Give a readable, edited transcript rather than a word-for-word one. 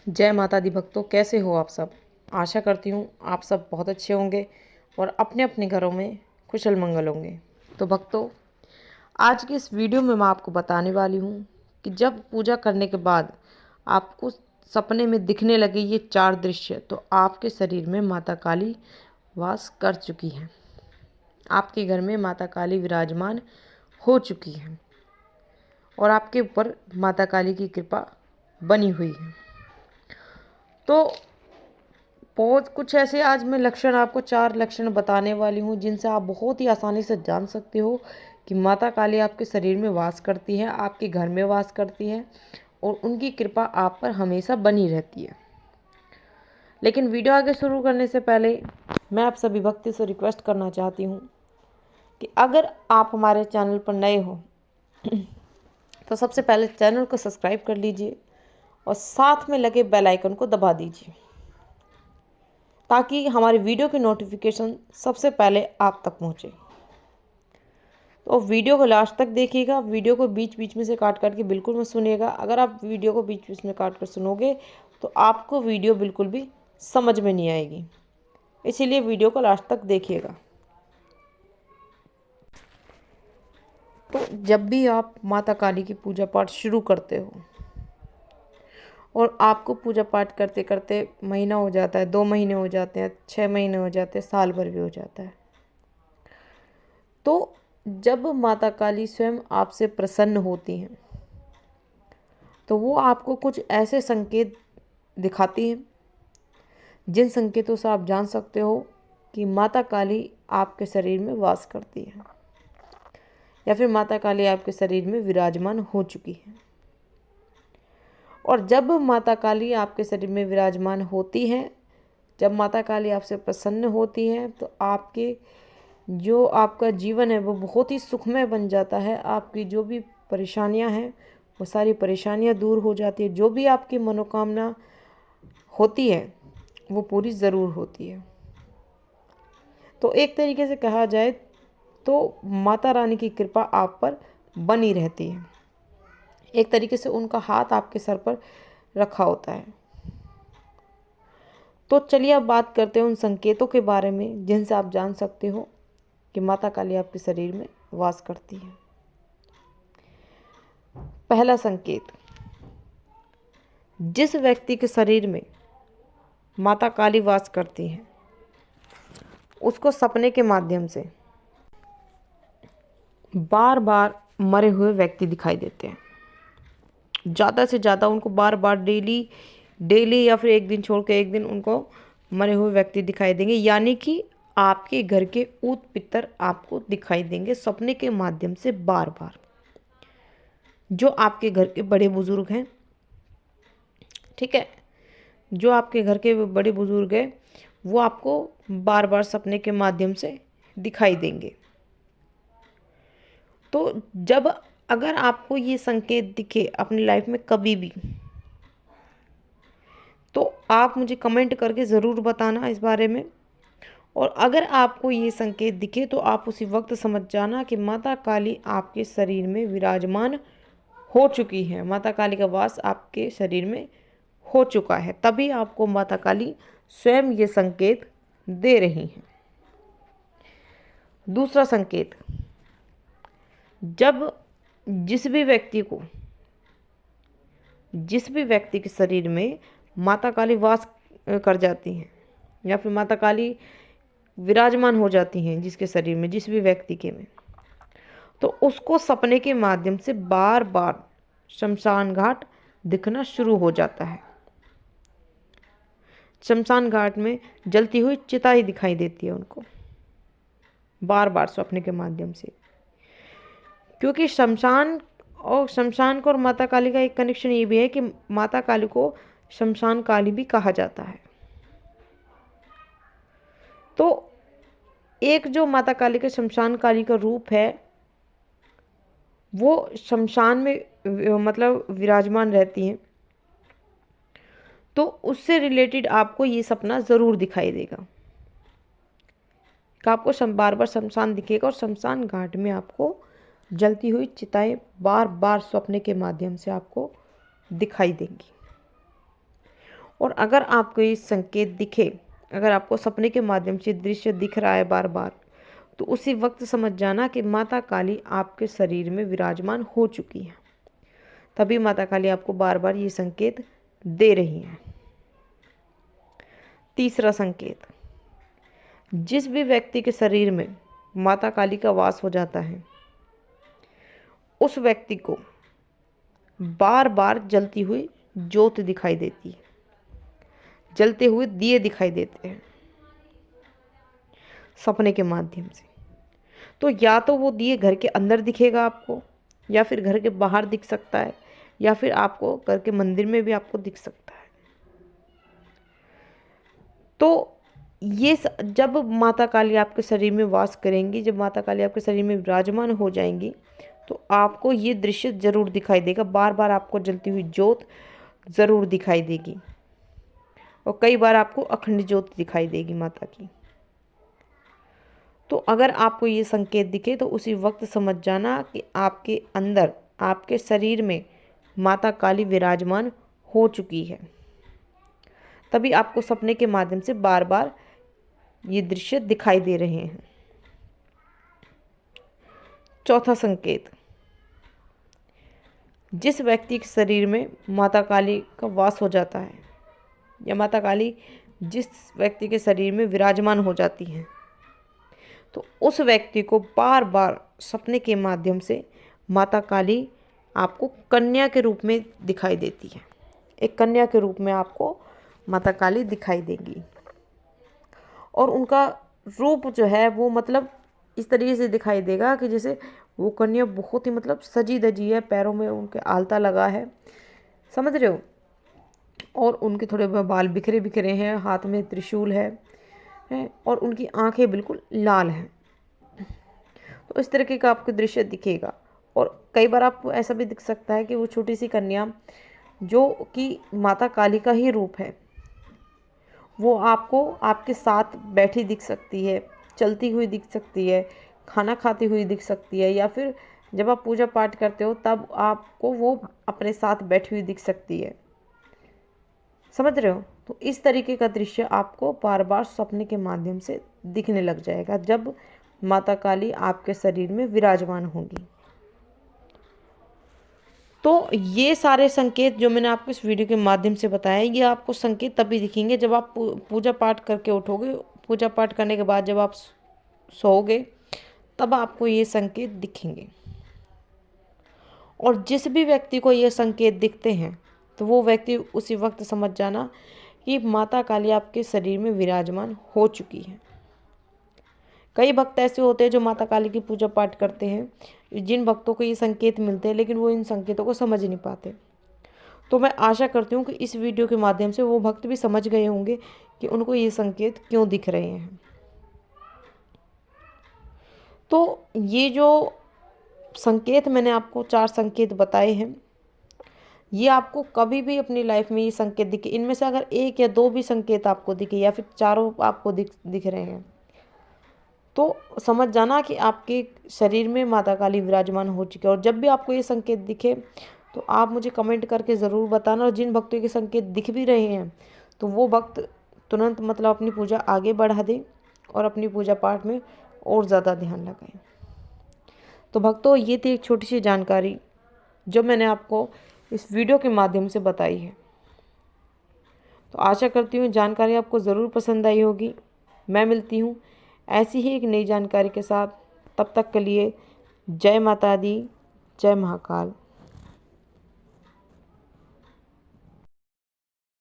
जय माता दी भक्तों, कैसे हो आप सब। आशा करती हूँ आप सब बहुत अच्छे होंगे और अपने अपने घरों में कुशल मंगल होंगे। तो भक्तों, आज की इस वीडियो में मैं आपको बताने वाली हूँ कि जब पूजा करने के बाद आपको सपने में दिखने लगे ये 4 दृश्य, तो आपके शरीर में माता काली वास कर चुकी हैं। आपके घर में माता काली विराजमान हो चुकी हैं और आपके ऊपर माता काली की कृपा बनी हुई है। तो बहुत कुछ ऐसे आज मैं लक्षण आपको 4 लक्षण बताने वाली हूँ जिनसे आप बहुत ही आसानी से जान सकते हो कि माता काली आपके शरीर में वास करती है, आपके घर में वास करती है और उनकी कृपा आप पर हमेशा बनी रहती है। लेकिन वीडियो आगे शुरू करने से पहले मैं आप सभी भक्तों से रिक्वेस्ट करना चाहती हूँ कि अगर आप हमारे चैनल पर नए हो तो सबसे पहले चैनल को सब्सक्राइब कर लीजिए और साथ में लगे बेल आइकन को दबा दीजिए ताकि हमारी वीडियो की नोटिफिकेशन सबसे पहले आप तक पहुंचे। तो वीडियो को लास्ट तक देखिएगा, वीडियो को बीच बीच में से काट काट के बिल्कुल मत सुनिएगा। अगर आप वीडियो को बीच बीच में काट कर सुनोगे तो आपको वीडियो बिल्कुल भी समझ में नहीं आएगी, इसीलिए वीडियो को लास्ट तक देखिएगा। तो जब भी आप माता काली की पूजा पाठ शुरू करते हो और आपको पूजा पाठ करते करते महीना हो जाता है, 2 महीने हो जाते हैं, 6 महीने हो जाते हैं, साल भर भी हो जाता है, तो जब माता काली स्वयं आपसे प्रसन्न होती हैं तो वो आपको कुछ ऐसे संकेत दिखाती हैं जिन संकेतों से आप जान सकते हो कि माता काली आपके शरीर में वास करती है या फिर माता काली आपके शरीर में विराजमान हो चुकी है। और जब माता काली आपके शरीर में विराजमान होती हैं, जब माता काली आपसे प्रसन्न होती हैं, तो आपके जो आपका जीवन है वो बहुत ही सुखमय बन जाता है। आपकी जो भी परेशानियां हैं वो सारी परेशानियां दूर हो जाती है। जो भी आपकी मनोकामना होती है वो पूरी ज़रूर होती है। तो एक तरीके से कहा जाए तो माता रानी की कृपा आप पर बनी रहती है। एक तरीके से उनका हाथ आपके सर पर रखा होता है। तो चलिए अब बात करते हैं उन संकेतों के बारे में जिनसे आप जान सकते हो कि माता काली आपके शरीर में वास करती है। पहला संकेत, जिस व्यक्ति के शरीर में माता काली वास करती है उसको सपने के माध्यम से बार बार मरे हुए व्यक्ति दिखाई देते हैं। ज़्यादा से ज़्यादा उनको बार बार डेली डेली या फिर एक दिन छोड़ के एक दिन उनको मरे हुए व्यक्ति दिखाई देंगे, यानी कि आपके घर के ऊत पितर आपको दिखाई देंगे सपने के माध्यम से बार बार। जो आपके घर के बड़े बुजुर्ग हैं, ठीक है, जो आपके घर के बड़े बुजुर्ग हैं वो आपको बार बार सपने के माध्यम से दिखाई देंगे। तो जब अगर आपको ये संकेत दिखे अपनी लाइफ में कभी भी, तो आप मुझे कमेंट करके ज़रूर बताना इस बारे में। और अगर आपको ये संकेत दिखे तो आप उसी वक्त समझ जाना कि माता काली आपके शरीर में विराजमान हो चुकी है, माता काली का वास आपके शरीर में हो चुका है, तभी आपको माता काली स्वयं ये संकेत दे रही हैं। दूसरा संकेत, जब जिस भी व्यक्ति के शरीर में माता काली वास कर जाती हैं या फिर माता काली विराजमान हो जाती हैं जिसके शरीर में, जिस भी व्यक्ति के में, तो उसको सपने के माध्यम से बार बार शमशान घाट दिखना शुरू हो जाता है। शमशान घाट में जलती हुई चिता ही दिखाई देती है उनको बार बार सपने के माध्यम से, क्योंकि शमशान को और माता काली का एक कनेक्शन ये भी है कि माता काली को शमशान काली भी कहा जाता है। तो एक जो माता काली का शमशान काली का रूप है वो शमशान में मतलब विराजमान रहती हैं, तो उससे रिलेटेड आपको ये सपना ज़रूर दिखाई देगा कि आपको बार बार शमशान दिखेगा और शमशान घाट में आपको जलती हुई चिताएं बार बार सपने के माध्यम से आपको दिखाई देंगी। और अगर आपको ये संकेत दिखे, अगर आपको सपने के माध्यम से दृश्य दिख रहा है बार बार, तो उसी वक्त समझ जाना कि माता काली आपके शरीर में विराजमान हो चुकी है। तभी माता काली आपको बार बार ये संकेत दे रही हैं। तीसरा संकेत, जिस भी व्यक्ति के शरीर में माता काली का वास हो जाता है, उस व्यक्ति को बार बार जलती हुई ज्योत दिखाई देती है, जलते हुए दिए दिखाई देते हैं सपने के माध्यम से। तो या तो वो दिए घर के अंदर दिखेगा आपको, या फिर घर के बाहर दिख सकता है, या फिर आपको घर के मंदिर में भी आपको दिख सकता है। तो ये जब माता काली आपके शरीर में वास करेंगी, जब माता काली आपके शरीर में विराजमान हो जाएंगी, तो आपको ये दृश्य ज़रूर दिखाई देगा। बार बार आपको जलती हुई ज्योत ज़रूर दिखाई देगी, और कई बार आपको अखंड ज्योत दिखाई देगी माता की। तो अगर आपको ये संकेत दिखे तो उसी वक्त समझ जाना कि आपके अंदर, आपके शरीर में माता काली विराजमान हो चुकी है। तभी आपको सपने के माध्यम से बार बार ये दृश्य दिखाई दे रहे हैं। चौथा संकेत, जिस व्यक्ति के शरीर में माता काली का वास हो जाता है, या माता काली जिस व्यक्ति के शरीर में विराजमान हो जाती हैं, तो उस व्यक्ति को बार बार सपने के माध्यम से माता काली आपको कन्या के रूप में दिखाई देती है। एक कन्या के रूप में आपको माता काली दिखाई देगी, और उनका रूप जो है वो मतलब इस तरीके से दिखाई देगा कि जैसे वो कन्या बहुत ही मतलब सजी धजी है, पैरों में उनके आलता लगा है, समझ रहे हो, और उनके थोड़े बाल बिखरे बिखरे हैं, हाथ में त्रिशूल है, और उनकी आंखें बिल्कुल लाल हैं। तो इस तरीके का आपको दृश्य दिखेगा। और कई बार आपको ऐसा भी दिख सकता है कि वो छोटी सी कन्या जो कि माता काली का ही रूप है, वो आपको आपके साथ बैठी दिख सकती है, चलती हुई दिख सकती है, खाना खाती हुई दिख सकती है, या फिर जब आप पूजा पाठ करते हो तब आपको वो अपने साथ बैठी हुई दिख सकती है, समझ रहे हो। तो इस तरीके का दृश्य आपको बार बार सपने के माध्यम से दिखने लग जाएगा जब माता काली आपके शरीर में विराजमान होंगी। तो ये सारे संकेत जो मैंने आपको इस वीडियो के माध्यम से बताया, ये आपको संकेत तभी दिखेंगे जब आप पूजा पाठ करके उठोगे। पूजा पाठ करने के बाद जब आप सोओगे तब आपको ये संकेत दिखेंगे। और जिस भी व्यक्ति को ये संकेत दिखते हैं तो वो व्यक्ति उसी वक्त समझ जाना कि माता काली आपके शरीर में विराजमान हो चुकी है। कई भक्त ऐसे होते हैं जो माता काली की पूजा पाठ करते हैं, जिन भक्तों को ये संकेत मिलते हैं लेकिन वो इन संकेतों को समझ नहीं पाते। तो मैं आशा करती हूँ कि इस वीडियो के माध्यम से वो भक्त भी समझ गए होंगे कि उनको ये संकेत क्यों दिख रहे हैं। तो ये जो संकेत मैंने आपको 4 संकेत बताए हैं, ये आपको कभी भी अपनी लाइफ में ये संकेत दिखे, इनमें से अगर 1 या 2 भी संकेत आपको दिखे या फिर चारों आपको दिख रहे हैं, तो समझ जाना कि आपके शरीर में माता काली विराजमान हो चुकी है। और जब भी आपको ये संकेत दिखे तो आप मुझे कमेंट करके ज़रूर बताना। और जिन भक्तों के संकेत दिख भी रहे हैं तो वो भक्त तुरंत मतलब अपनी पूजा आगे बढ़ा दें और अपनी पूजा पाठ में और ज़्यादा ध्यान लगाएं। तो भक्तों, ये थी एक छोटी सी जानकारी जो मैंने आपको इस वीडियो के माध्यम से बताई है। तो आशा करती हूँ जानकारी आपको ज़रूर पसंद आई होगी। मैं मिलती हूँ ऐसी ही एक नई जानकारी के साथ। तब तक के लिए जय माता दी, जय महाकाल।